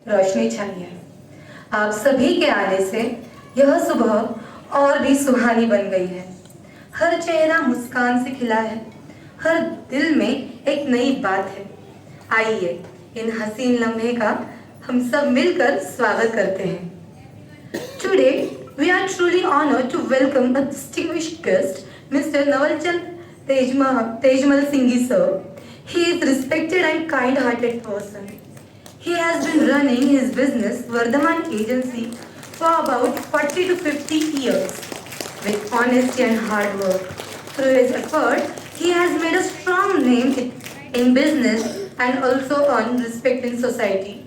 रोशनी छाई है। आप सभी के आने से यह सुबह और भी सुहानी बन गई है। हर चेहरा मुस्कान से खिला है, हर दिल में एक नई बात है। आइए इन हसीन लम्हे का हम सब मिलकर स्वागत करते हैं। Today we are truly honored to welcome a distinguished guest, Mr. Navalchand Tejmal Singhi sir. He is a respected and kind-hearted person. He has been running his business Vardhaman Agency for about 40 to 50 years with honesty and hard work. Through his effort, he has made a strong name in business and also earned respect in society.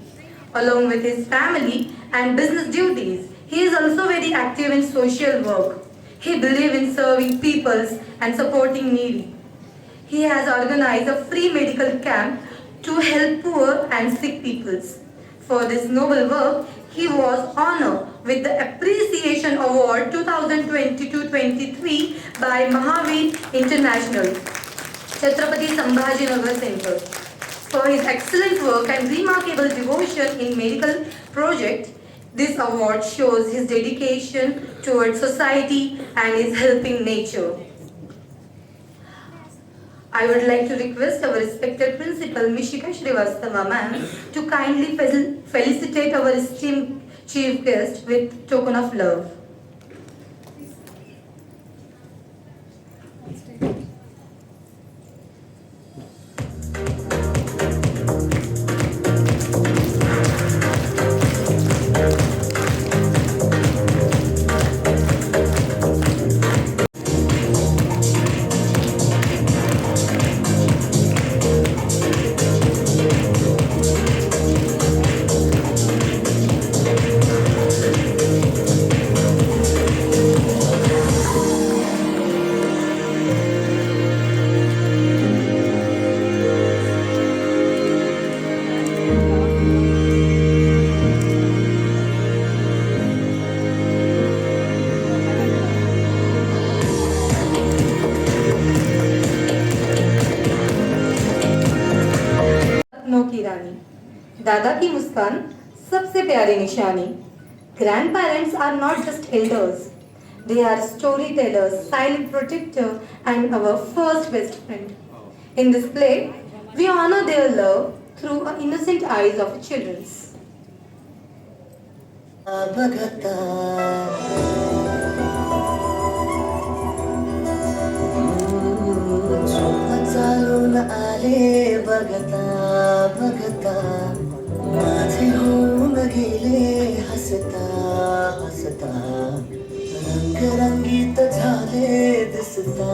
Along with his family and business duties, he is also very active in social work. He believes in serving peoples and supporting needy. He has organized a free medical camp to help poor and sick peoples. For this noble work, he was honored with the Appreciation Award 2022-23 by Mahavir International, Chhatrapati Sambhajinagar Center. For his excellent work and remarkable devotion in medical project, this award shows his dedication towards society and his helping nature. I would like to request our respected principal, Mishika Srivastava ma'am, to kindly felicitate our esteemed chief guest with token of love. रत्नों की रानी, दादा की मुस्कान सबसे प्यारी निशानी. Grandparents are not just elders, they are storytellers, silent protector, and our first best friend. In this play, we honor their love through the innocent eyes of children. बघता चालून आले बघता बघता माझे होऊन गेले हसता हसता रंगरंगीत झाले दिसता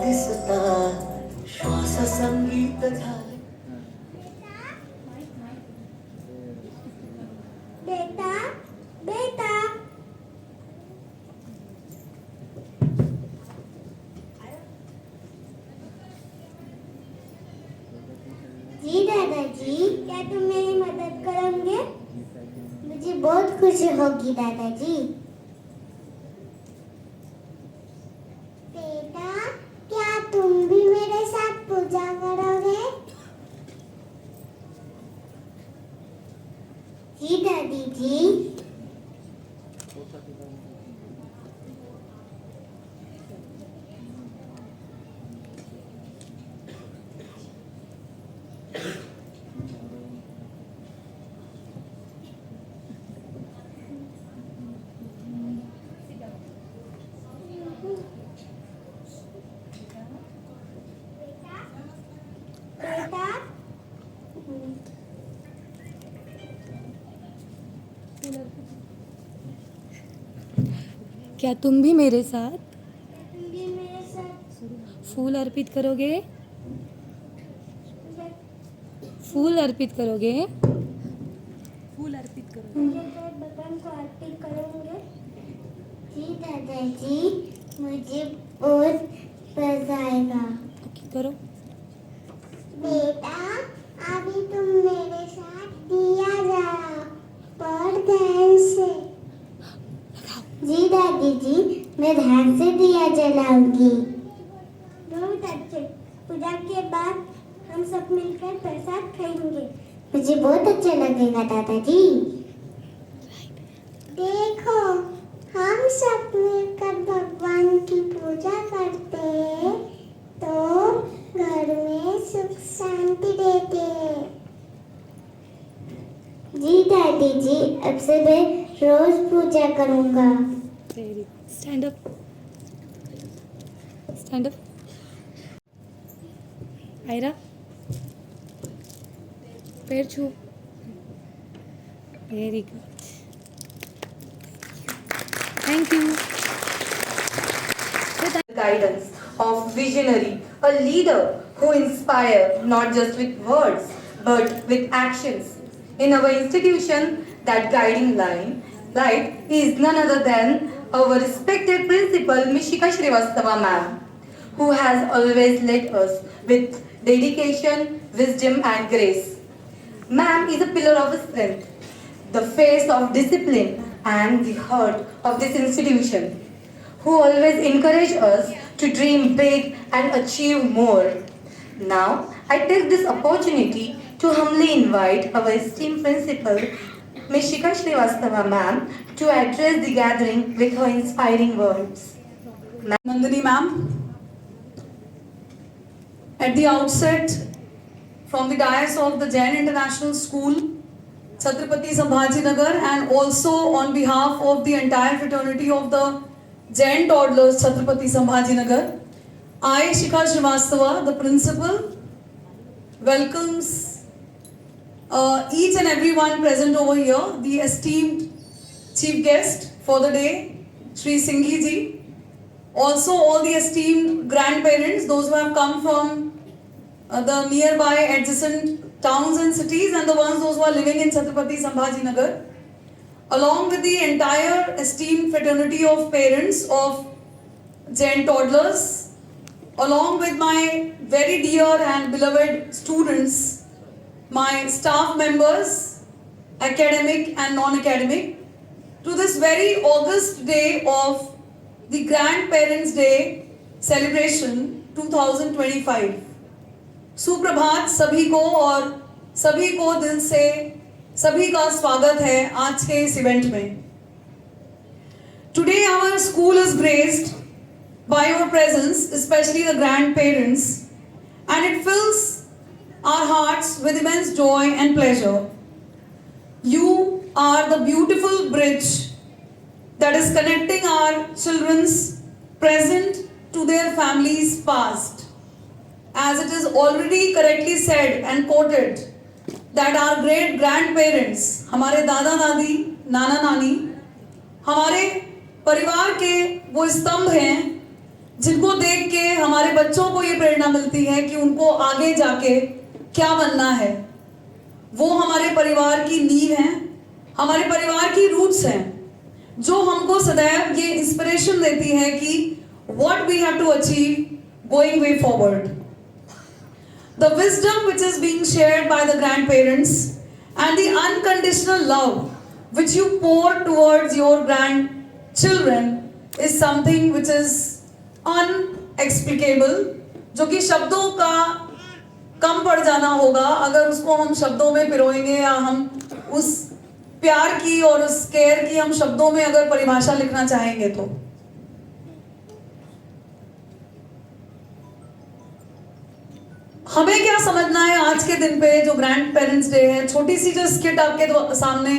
दिसता श्वास संगीत झाले. बेटा बेटा जी दादाजी, क्या तुम मेरी मदद करोगे? मुझे बहुत खुशी होगी दादाजी. बेटा, क्या तुम भी मेरे साथ पूजा करोगे? जी दादी जी. बेटा क्या तुम भी मेरे साथ तुम भी मेरे साथ फूल अर्पित करोगे? फूल अर्पित करोगे? फूल अर्पित करोगे? मुझे भगवान को अर्पित करोगे? जी दादाजी, मुझे बहुत मजा आएगा. ओके करो. बेटा, अभी तुम मेरे साथ दिया जला, पर ध्यान से. जी दादी जी, मैं ध्यान से दिया जलाऊंगी. बहुत अच्छे. पूजा के बाद हम सब मिलकर प्रसाद खाएंगे. मुझे बहुत अच्छा लगेगा दादाजी. देखो, हम सब मिलकर भगवान की पूजा करते हैं तो घर में सुख शांति रहती है. जी दादी जी, अब से मैं रोज पूजा करूंगा. Very good. Stand up. Stand up. Aira, पैर छू. Very good. Thank you. Guidance of visionary, a leader who inspires not just with words but with actions. In our institution, that guiding light is none other than our respected principal Mishika Srivastava ma'am, who has always led us with dedication, wisdom and grace. Ma'am is a pillar of strength, the face of discipline and the heart of this institution, who always encourage us to dream big and achieve more. Now, I take this opportunity to humbly invite our esteemed principal, Ms. Shikha Srivastava ma'am, to address the gathering with her inspiring words. Nandini ma'am, at the outset, from the dais of the Jain International School, Chhatrapati Sambhajinagar, and also on behalf of the entire fraternity of the Jain toddlers Chhatrapati Sambhajinagar, I, Shikha Srivastava, the principal, welcomes each and everyone present over here, the esteemed chief guest for the day, Shri Singhi ji, also all the esteemed grandparents, those who have come from the nearby adjacent towns and cities, and the ones those who are living in Chhatrapati Sambhajinagar, along with the entire esteemed fraternity of parents of Jain toddlers, along with my very dear and beloved students, my staff members, academic and non-academic, to this very august day of the Grandparents' Day celebration 2025. सुप्रभात सभी को, और सभी को दिल से सभी का स्वागत है आज के इस इवेंट में. Today our school is graced by your presence, especially the grandparents, and it fills our hearts with immense joy and pleasure. You are the beautiful bridge that is connecting our children's present to their families' past. As it is already correctly said and quoted that our great grandparents, हमारे दादा दादी, नाना नानी, हमारे परिवार के वो स्तंभ हैं जिनको देख के हमारे बच्चों को ये प्रेरणा मिलती है कि उनको आगे जाके क्या बनना है. वो हमारे परिवार की नींव हैं, हमारे परिवार की रूट्स हैं, जो हमको सदैव ये इंस्पिरेशन देती है कि what we have to achieve going way forward. The wisdom which is being shared by the grandparents and the unconditional love which you pour towards your grandchildren is something which is unexplicable, जो कि शब्दों का कम पड़ जाना होगा अगर उसको हम शब्दों में पिरोएंगे, या हम उस प्यार की और उस केयर की हम शब्दों में अगर परिभाषा लिखना चाहेंगे तो. हमें क्या समझना है आज के दिन पे जो ग्रैंड पेरेंट्स डे है. छोटी सी जो स्किट आपके सामने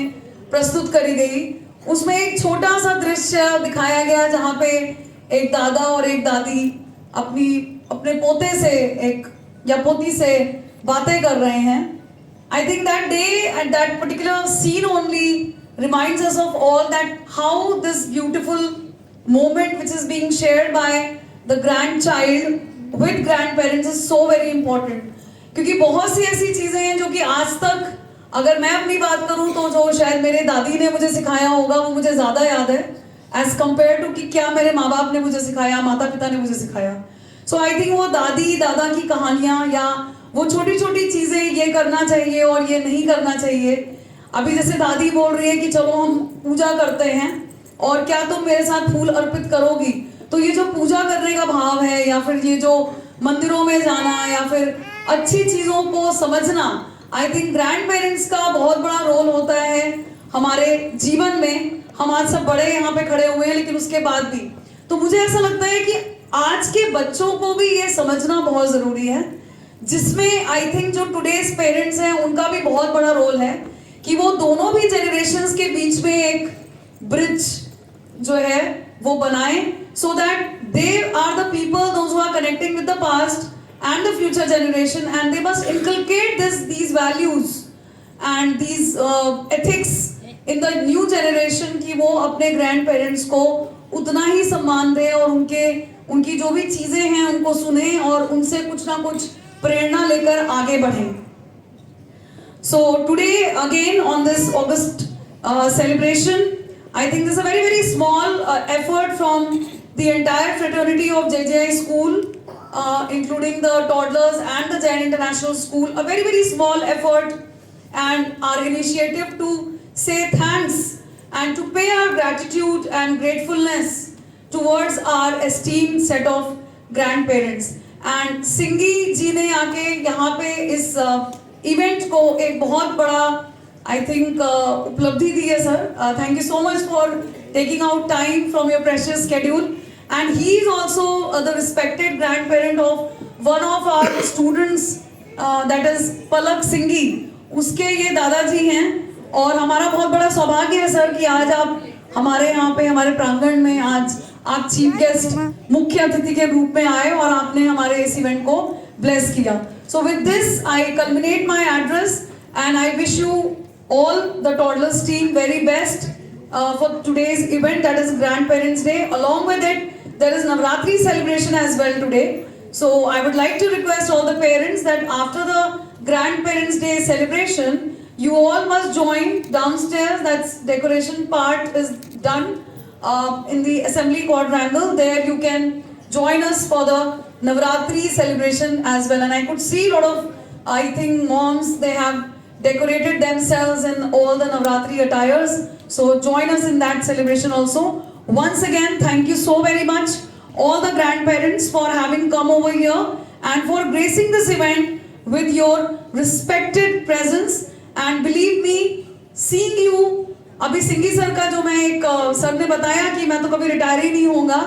प्रस्तुत करी गई, उसमें एक छोटा सा दृश्य दिखाया गया जहां पे एक दादा और एक दादी अपने पोते से एक या पोती से बातें कर रहे हैं. I think that day and that particular scene only reminds us of all that how this beautiful moment which is being shared by the grandchild with grandparents is so very important. क्योंकि बहुत सी ऐसी चीजें हैं जो कि आज तक अगर मैं अपनी बात करूं तो जो शायद मेरे दादी ने मुझे सिखाया होगा वो मुझे ज्यादा याद है as compared to कि क्या मेरे माँ बाप ने मुझे सिखाया, माता पिता ने मुझे सिखाया. So I think वो दादी दादा की कहानियां या वो छोटी छोटी चीजें, ये करना चाहिए और ये नहीं करना चाहिए. अभी जैसे दादी बोल रही है कि चलो हम पूजा करते हैं और क्या तुम मेरे साथ फूल अर्पित करोगी, तो ये जो पूजा करने का भाव है या फिर ये जो मंदिरों में जाना या फिर अच्छी चीजों को समझना, आई थिंक ग्रैंड पेरेंट्स का बहुत बड़ा रोल होता है हमारे जीवन में. हम आज सब बड़े यहाँ पे खड़े हुए हैं, लेकिन उसके बाद भी तो मुझे ऐसा लगता है कि आज के बच्चों को भी ये समझना बहुत जरूरी है, जिसमें आई थिंक जो टुडेज पेरेंट्स हैं उनका भी बहुत बड़ा रोल है कि वो दोनों भी जनरेशन्स के बीच में एक ब्रिज जो है वो बनाएं, so that they are the people those who are connecting with the past and the future generation, and they must inculcate these values and these ethics in the new generation कि वो अपने grand parents को उतना ही सम्मान दें और उनकी जो भी चीजें हैं उनको सुने और उनसे कुछ ना कुछ प्रेरणा लेकर आगे बढ़ें. So today again on this August celebration, I think this is a very very small effort from the entire fraternity of JJI school, including the toddlers and the Jain International School, a very very small effort and our initiative to say thanks and to pay our gratitude and gratefulness towards our esteemed set of grandparents. And Singhi जी ने आके यहाँ पे इस event को एक बहुत बड़ा I think उपलब्धि दी है sir. Thank you so much for taking out time from your precious schedule. And he is also the respected grandparent of one of our students, that is पलक सिंघी. उसके ये दादाजी हैं और हमारा बहुत बड़ा सौभाग्य है सर कि आज आप हमारे यहाँ पे हमारे प्रांगण में आज आप चीफ गेस्ट मुख्य अतिथि के रूप में आए और आपने हमारे इस इवेंट को ब्लेस किया. So with this I culminate my address and I wish you all the toddlers team very best for today's event, that is Grandparents Day. Along with it there is Navratri celebration as well today. So I would like to request all the parents that after the Grandparents Day celebration, you all must join downstairs. That's decoration part is done in the assembly quadrangle. There you can join us for the Navratri celebration as well. And I could see a lot of, I think, moms, they have decorated themselves in all the Navratri attires. So join us in that celebration also. Once again, thank you so very much, all the grandparents, for having come over here and for gracing this event with your respected presence. And believe me, seeing you, अभी सिंघी sir का जो मैं एक sir ने बताया कि मैं तो कभी रिटायर ही नहीं होऊंगा,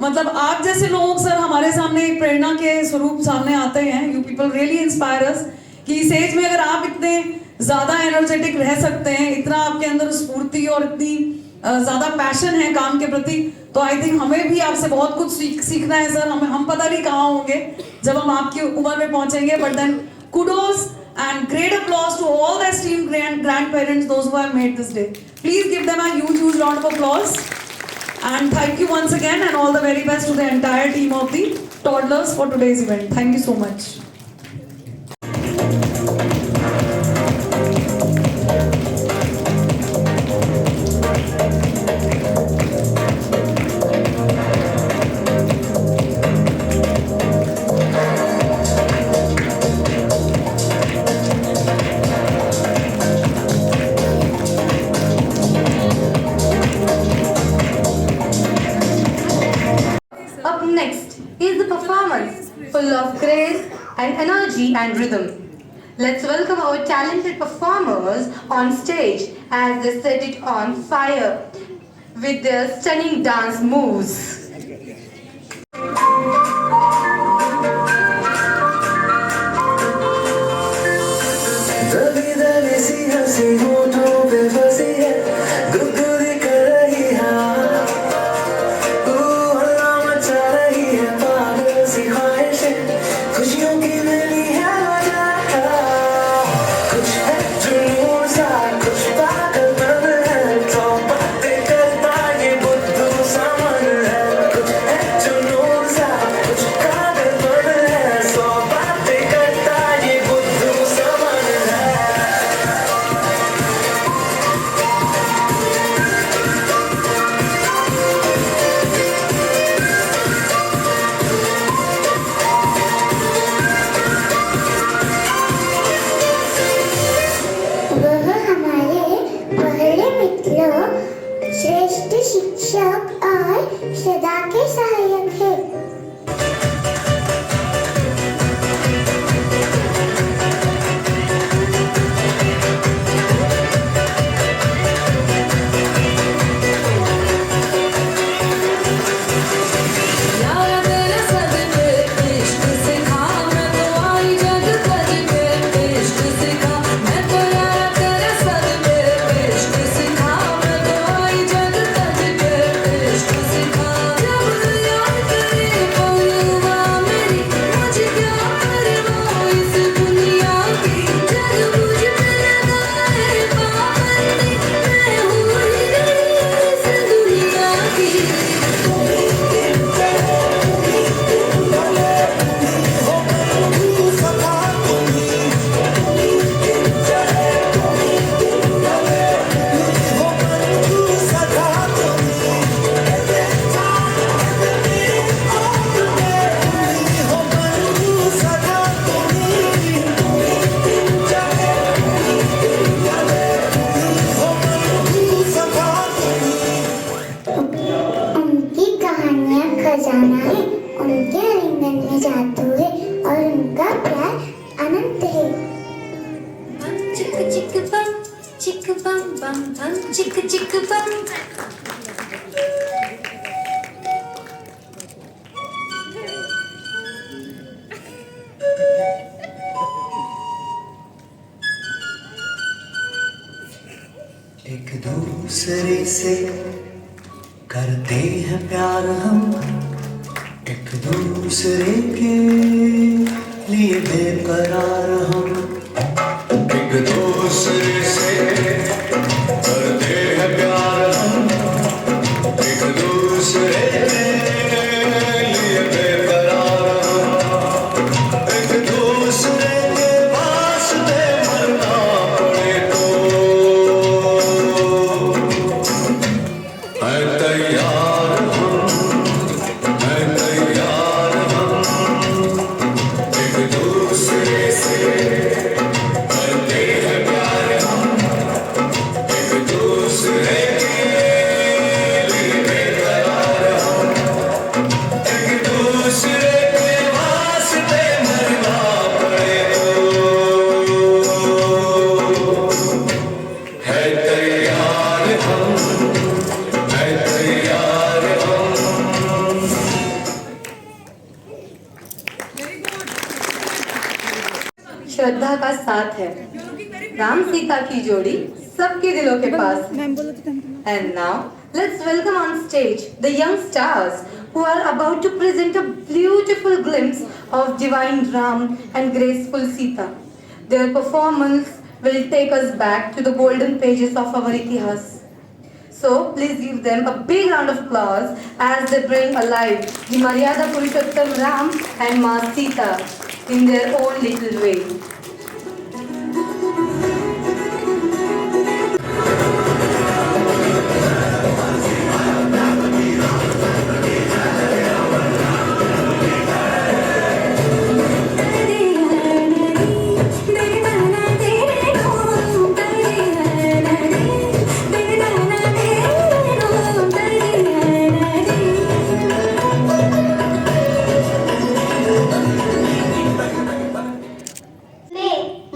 मतलब आप जैसे लोग सर हमारे सामने एक प्रेरणा के स्वरूप सामने आते हैं. यू पीपल रियली इंस्पायर अस कि इस एज में अगर आप इतने ज़्यादा एनर्जेटिक रह सकते हैं, इतना आपके अंदर स्फूर्ति और इतनी ज़्यादा पैशन है काम के प्रति, तो आई थिंक हमें भी आपसे बहुत कुछ सीखना है सर. हम पता नहीं कहाँ होंगे जब हम आपकी उम्र में पहुँचेंगे, but then kudos and great applause to all the esteemed grandparents, those who have made this day. Please give them a huge round of applause. And thank you once again and all the very best to the entire team of the toddlers for today's event. Thank you so much. Up next is the performance full of grace and energy and rhythm. Let's welcome our talented performers on stage as they set it on fire with their stunning dance moves. दबी दबी सी हंसी होठों पे बसी है, गुदगुदी कर रही है, हल्ला मचा रही है, पागल सी ख्वाहिशें, खुशियों की मिली है वजह, कुछ है जुनून सा, कुछ पागलपन है, तो बातें करता ये बुद्धू सा मन है, कुछ है जुनून सा, कुछ पागलपन है, सौ बातें करता ये बुद्धू सा मन है. वह हमारे पहले मित्रों, श्रेष्ठ शिक्षक और सदा के सहायक है. यारा तेरे सदके इश्क सिखा, मैं तो आई जग तज पे इश्क सिखा, मैं तो यारा तेरे सदके इश्क सिखा, मैं तो आई जग तज पे इश्क सिखा. जब याद करी चिक बम बम बम चिक चिक बम एक दूसरे से करते हैं प्यार हम, एक दूसरे के लिए बेकरार हम, एक दूसरे से करते हैं प्यार हम, एक दूसरे के लिए बेकरार हम, एक दूसरे के वास्ते मरना पड़े तो है तैयार हम, है तैयार हम, एक दूसरे से करते हैं प्यार हम, एक दूसरे के लिए बेकरार हम, एक दूसरे के वास्ते मरना पड़े तो है तैयार हम, है तैयार हम। श्रद्धा का साथ है, राम सीता की जोड़ी सबके दिलों के पास है। मैम बोलो तो And now, let's welcome on stage the young stars who are about to present a beautiful glimpse of divine Ram and graceful Sita. Their performance will take us back to the golden pages of our Itihas. So, please give them a big round of applause as they bring alive the Maryada Purushottam Ram and Ma Sita in their own little way.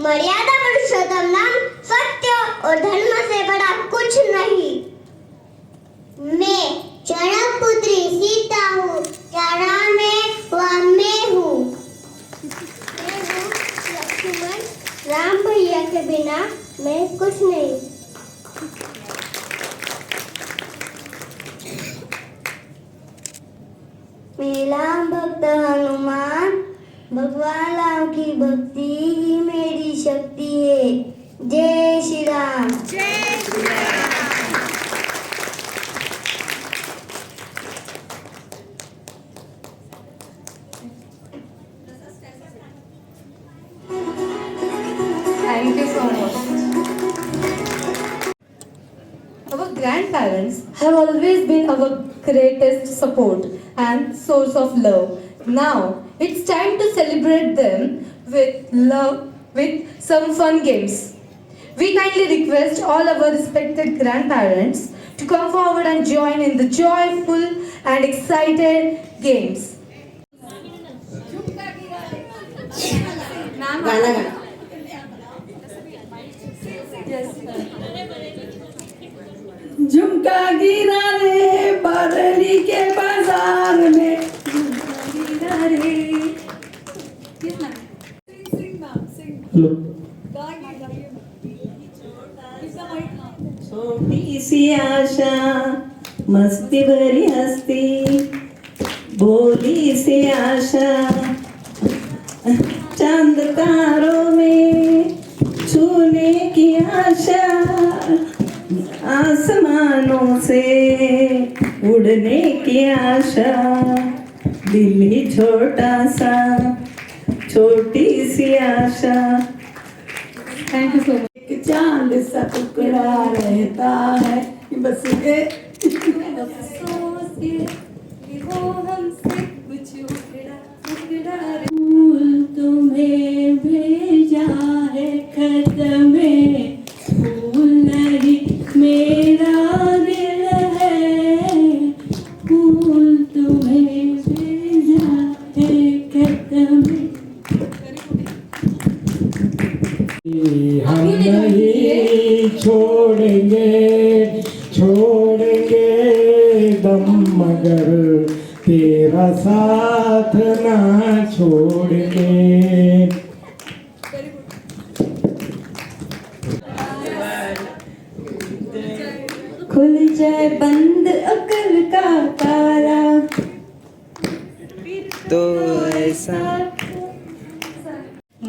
मर्यादा पुरुषोत्तम नाम सत्य और धर्म से बड़ा कुछ नहीं। मैं जनक पुत्री सीता हूँ, क्या राम है वह मैं हूँ। मैं हूँ लक्ष्मण, राम भैया के बिना मैं कुछ नहीं। मेरा भक्त हनुमान, भगवान राम की भक्ति ही मेरी शक्ति है। जय Shri Ram. Thank you so much. Our grandparents have always been our greatest support and source of love. Now it's time to celebrate them with some fun games. We kindly request all our respected grandparents to come forward and join in the joyful and excited games. झुमका गिरा रे बरली के बाजार में, झुमका गिरा रे। छोटी सी आशा मस्ती भरी हस्ती, भोली सी आशा चांद तारों में छूने की आशा, आसमानों से उड़ने की आशा, दिल ही छोटा सा छोटी सी आशा। Thank you so much. एक चांद सा टुकड़ा रहता है बस ये फूल तुम्हें भेजा है खत में, फूल नहीं मेरा दिल है, फूल तुम्हें भेजा है खत में। हम नहीं छोड़ेंगे छोड़ेंगे दम मगर तेरा साथ ना छोड़ेंगे। खुल जाए बंद अकल का ताला तो ऐसा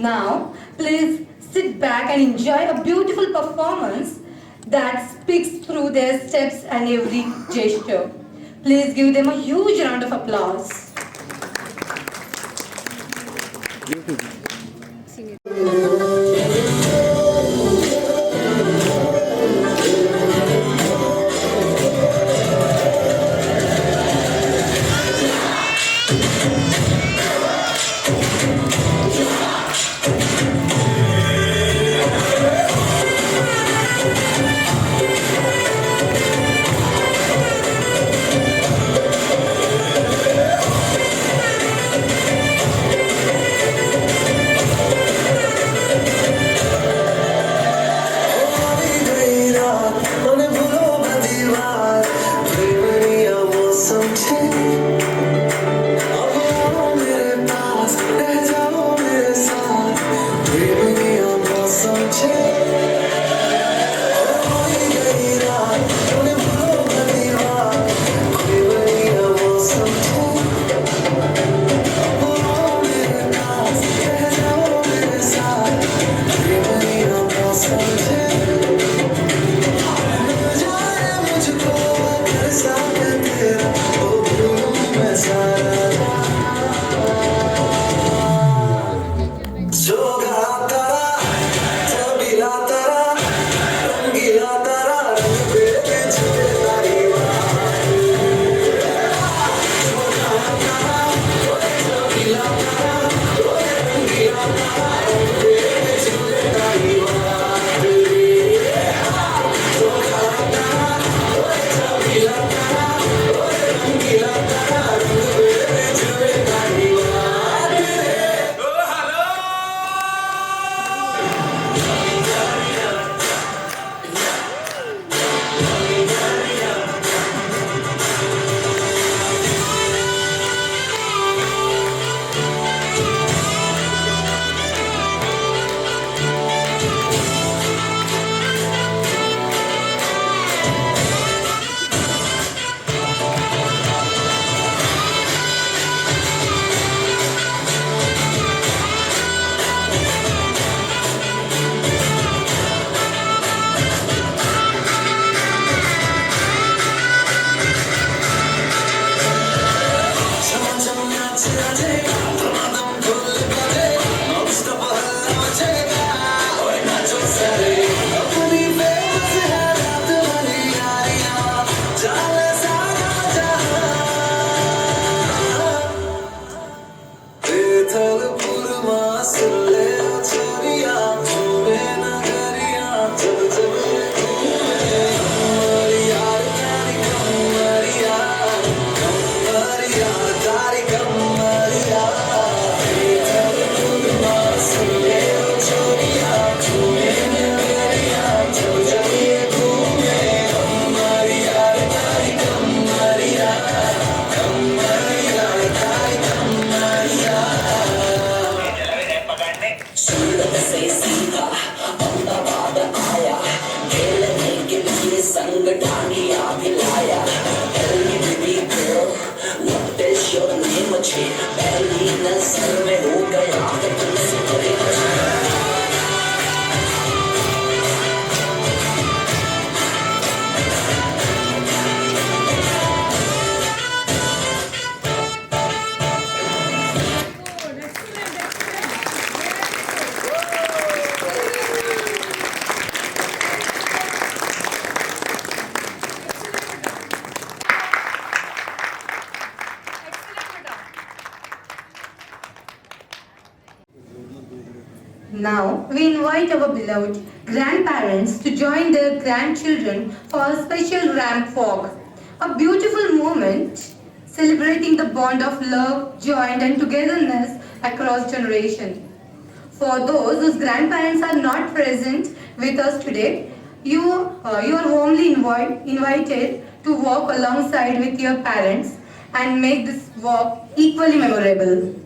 Now, please sit back and enjoy a beautiful performance that speaks through their steps and every gesture. Please give them a huge round of applause. Now, we invite our beloved grandparents to join their grandchildren for a special ramp walk. A beautiful moment celebrating the bond of love, joy and togetherness across generations. For those whose grandparents are not present with us today, You are warmly invited to walk alongside with your parents and make this walk equally memorable.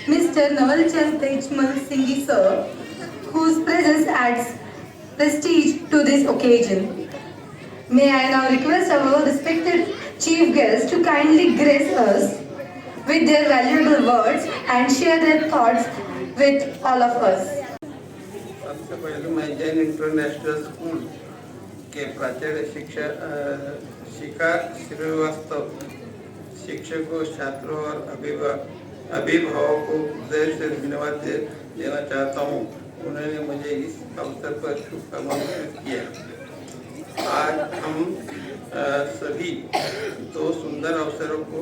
Mr. Navalchand Tejmal Singhi sir, whose presence adds prestige to this occasion. May I now request our respected chief guests to kindly grace us with their valuable words and share their thoughts with all of us. सबसे पहले मैं Jain international school के प्राचार्य शिखा श्रीवास्तव, शिक्षकों, छात्रों और अभिभावकों को हृदय से धन्यवाद देना चाहता हूँ। उन्होंने मुझे इस अवसर पर शुभकामनाएं किया। आज हम सभी दो सुंदर अवसरों को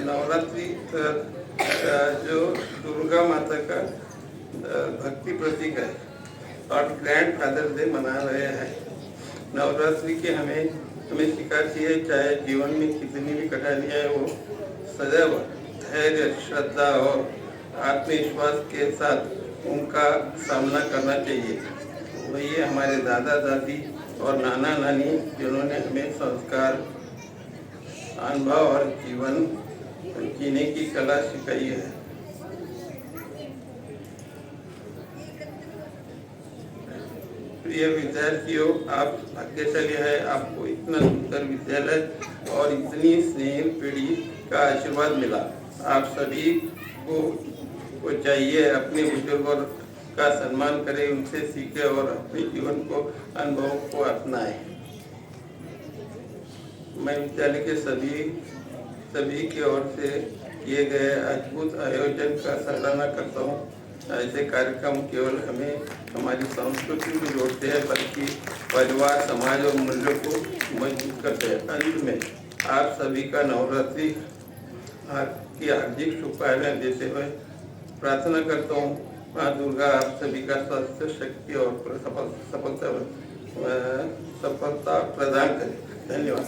नवरात्रि जो दुर्गा माता का भक्ति प्रतीक है और ग्रैंड फादर्स डे मना रहे हैं। नवरात्रि के हमें सिखाती है, चाहे जीवन में कितनी भी कठिनाइयाँ हो, सदैव धैर्य, श्रद्धा और आत्मविश्वास के साथ उनका सामना करना चाहिए। वही हमारे दादा दादी और नाना नानी जिन्होंने हमें संस्कार, अनुभव और जीवन जीने की कला सिखाई है। प्रिय विद्यार्थियों, आप भाग्यशाली है, आपको इतना सुंदर विद्यालय और इतनी स्नेह पीढ़ी का आशीर्वाद मिला। आप सभी को चाहिए अपने बुजुर्गों का सम्मान करें, उनसे सीखें और अपने जीवन को अनुभव को अपनाएं। मैं विद्यालय के सभी की ओर से किए गए अद्भुत आयोजन का सराहना करता हूँ। ऐसे कार्यक्रम केवल हमें हमारी संस्कृति को जोड़ते हैं, बल्कि परिवार, समाज और मूल्यों को मजबूत करते हैं। अंत में आप सभी का नवरात्रि की हार्दिक शुभकामनाएं देते हुए प्रार्थना करता हूँ, माँ दुर्गा आप सभी का स्वास्थ्य, शक्ति और सफलता प्रदान करें। धन्यवाद।